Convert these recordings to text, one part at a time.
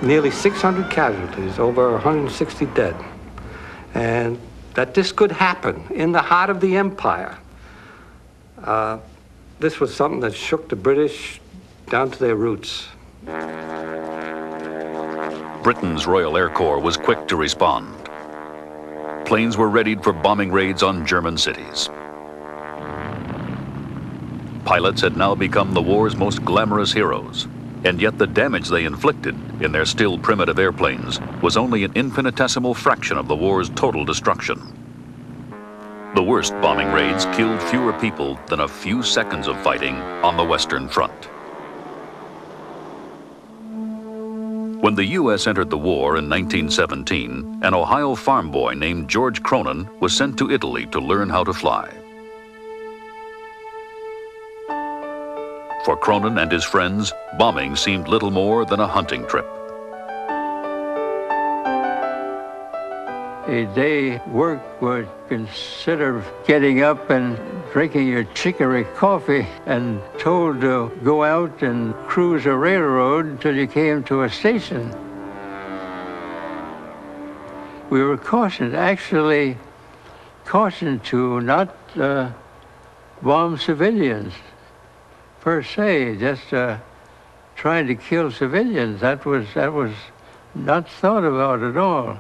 nearly 600 casualties, over 160 dead. And that this could happen in the heart of the empire. This was something that shook the British down to their roots. Britain's Royal Air Corps was quick to respond. Planes were readied for bombing raids on German cities. Pilots had now become the war's most glamorous heroes, and yet the damage they inflicted in their still primitive airplanes was only an infinitesimal fraction of the war's total destruction. The worst bombing raids killed fewer people than a few seconds of fighting on the Western Front. When the U.S. entered the war in 1917, an Ohio farm boy named George Cronin was sent to Italy to learn how to fly. For Cronin and his friends, bombing seemed little more than a hunting trip. A day work would consider getting up and drinking your chicory coffee and told to go out and cruise a railroad until you came to a station. We were cautioned, actually cautioned to not bomb civilians per se, just trying to kill civilians. That was not thought about at all.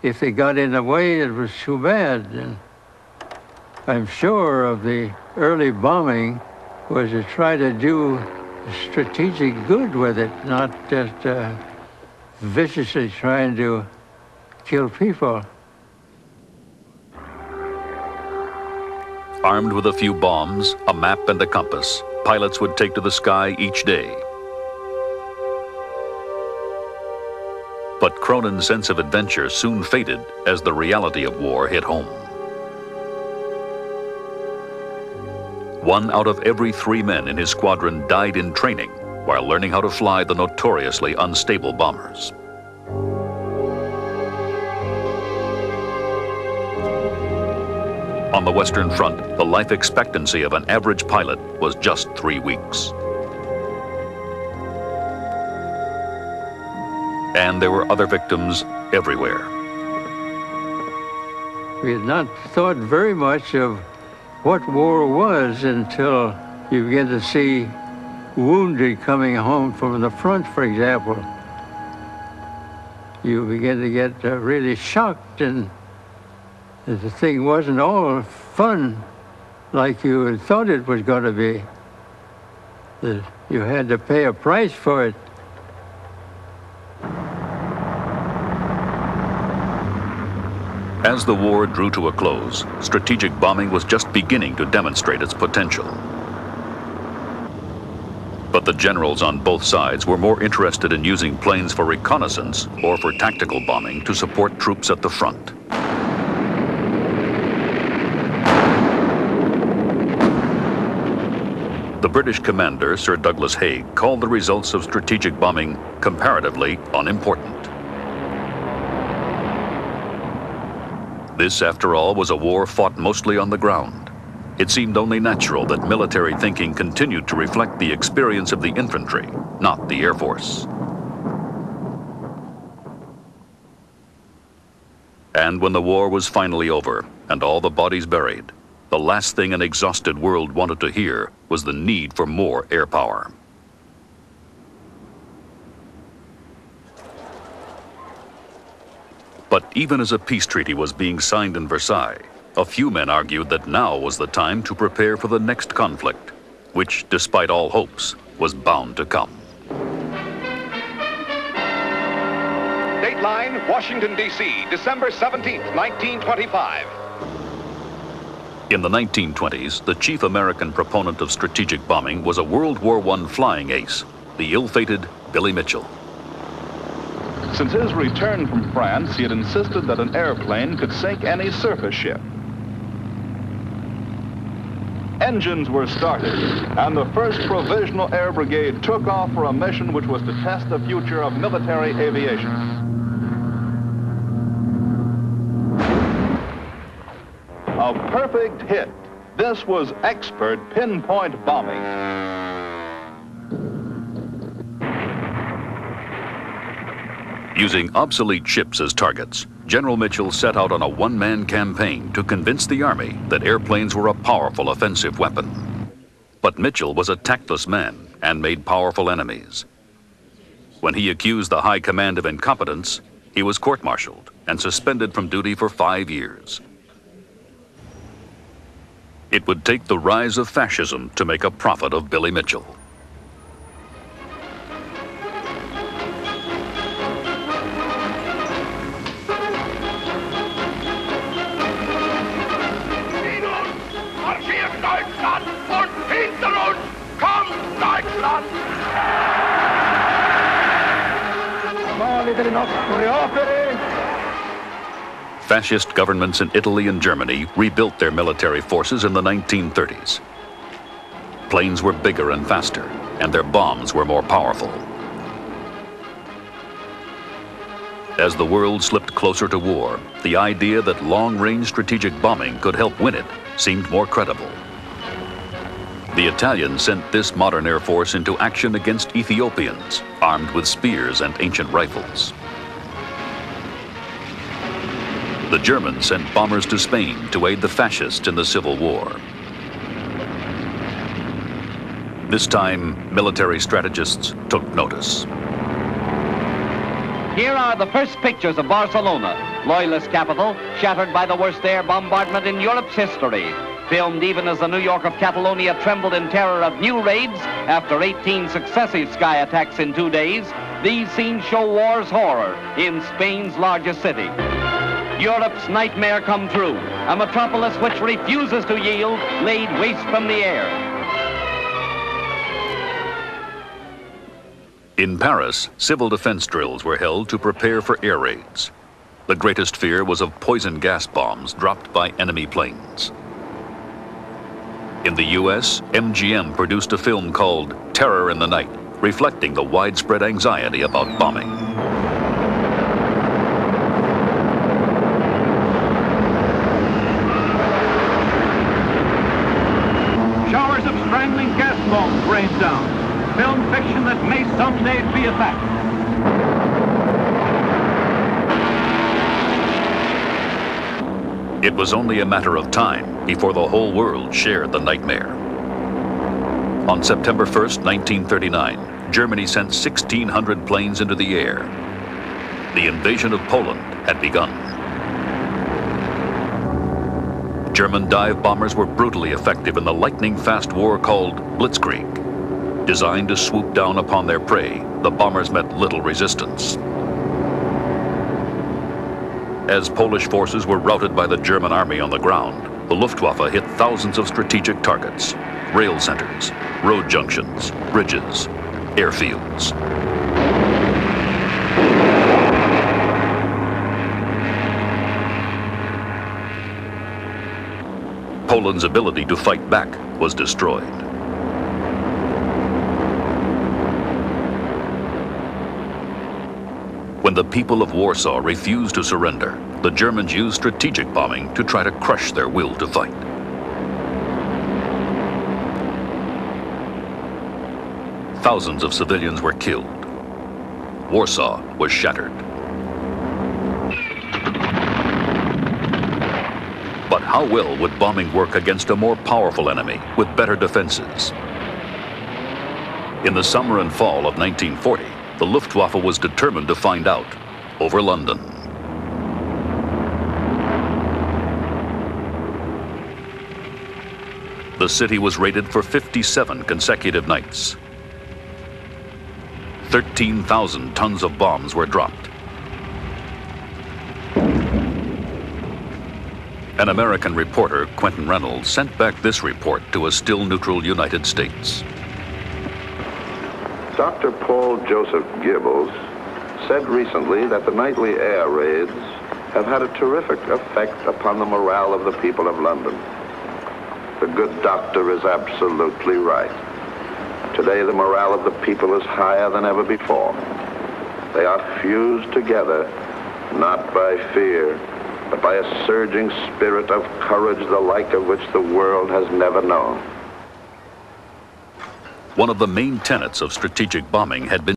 If they got in the way, it was too bad. And I'm sure of the early bombing was to try to do strategic good with it, not just viciously trying to kill people. Armed with a few bombs, a map, and a compass, pilots would take to the sky each day. But Cronin's sense of adventure soon faded as the reality of war hit home. 1 out of every 3 men in his squadron died in training while learning how to fly the notoriously unstable bombers. On the Western Front, the life expectancy of an average pilot was just 3 weeks. And there were other victims everywhere. We had not thought very much of what war was until you begin to see wounded coming home from the front, for example. You begin to get really shocked, and the thing wasn't all fun like you had thought it was going to be. You had to pay a price for it. As the war drew to a close, strategic bombing was just beginning to demonstrate its potential. But the generals on both sides were more interested in using planes for reconnaissance or for tactical bombing to support troops at the front. The British commander, Sir Douglas Haig, called the results of strategic bombing comparatively unimportant. This, after all, was a war fought mostly on the ground. It seemed only natural that military thinking continued to reflect the experience of the infantry, not the Air Force. And when the war was finally over and all the bodies buried, the last thing an exhausted world wanted to hear was the need for more air power. But even as a peace treaty was being signed in Versailles, a few men argued that now was the time to prepare for the next conflict, which, despite all hopes, was bound to come. Dateline, Washington, D.C., December 17th, 1925. In the 1920s, the chief American proponent of strategic bombing was a World War I flying ace, the ill-fated Billy Mitchell. Since his return from France, he had insisted that an airplane could sink any surface ship. Engines were started, and the 1st Provisional Air Brigade took off for a mission which was to test the future of military aviation. A perfect hit. This was expert pinpoint bombing. Using obsolete ships as targets, General Mitchell set out on a one-man campaign to convince the Army that airplanes were a powerful offensive weapon. But Mitchell was a tactless man and made powerful enemies. When he accused the High Command of incompetence, he was court-martialed and suspended from duty for 5 years. It would take the rise of fascism to make a prophet of Billy Mitchell. Fascist governments in Italy and Germany rebuilt their military forces in the 1930s. Planes were bigger and faster, and their bombs were more powerful. As the world slipped closer to war, the idea that long-range strategic bombing could help win it seemed more credible. The Italians sent this modern air force into action against Ethiopians, armed with spears and ancient rifles. The Germans sent bombers to Spain to aid the fascists in the Civil War. This time, military strategists took notice. Here are the first pictures of Barcelona, Loyalist capital, shattered by the worst air bombardment in Europe's history. Filmed even as the New York of Catalonia trembled in terror of new raids after 18 successive sky attacks in 2 days, these scenes show war's horror in Spain's largest city. Europe's nightmare come true, a metropolis which refuses to yield, laid waste from the air. In Paris, civil defense drills were held to prepare for air raids. The greatest fear was of poison gas bombs dropped by enemy planes. In the U.S., MGM produced a film called Terror in the Night, reflecting the widespread anxiety about bombing. Showers of strangling gas bombs rained down. Film fiction that may someday be a fact. It was only a matter of time before the whole world shared the nightmare. On September 1st, 1939, Germany sent 1,600 planes into the air. The invasion of Poland had begun. German dive bombers were brutally effective in the lightning-fast war called Blitzkrieg. Designed to swoop down upon their prey, the bombers met little resistance. As Polish forces were routed by the German army on the ground, the Luftwaffe hit thousands of strategic targets: rail centers, road junctions, bridges, airfields. Poland's ability to fight back was destroyed. When the people of Warsaw refused to surrender, the Germans used strategic bombing to try to crush their will to fight. Thousands of civilians were killed. Warsaw was shattered. But how well would bombing work against a more powerful enemy with better defenses? In the summer and fall of 1940, the Luftwaffe was determined to find out over London. The city was raided for 57 consecutive nights. 13,000 tons of bombs were dropped. An American reporter, Quentin Reynolds, sent back this report to a still neutral United States. Dr. Paul Joseph Gibbles said recently that the nightly air raids have had a terrific effect upon the morale of the people of London. The good doctor is absolutely right. Today, the morale of the people is higher than ever before. They are fused together, not by fear, but by a surging spirit of courage, the like of which the world has never known. One of the main tenets of strategic bombing had been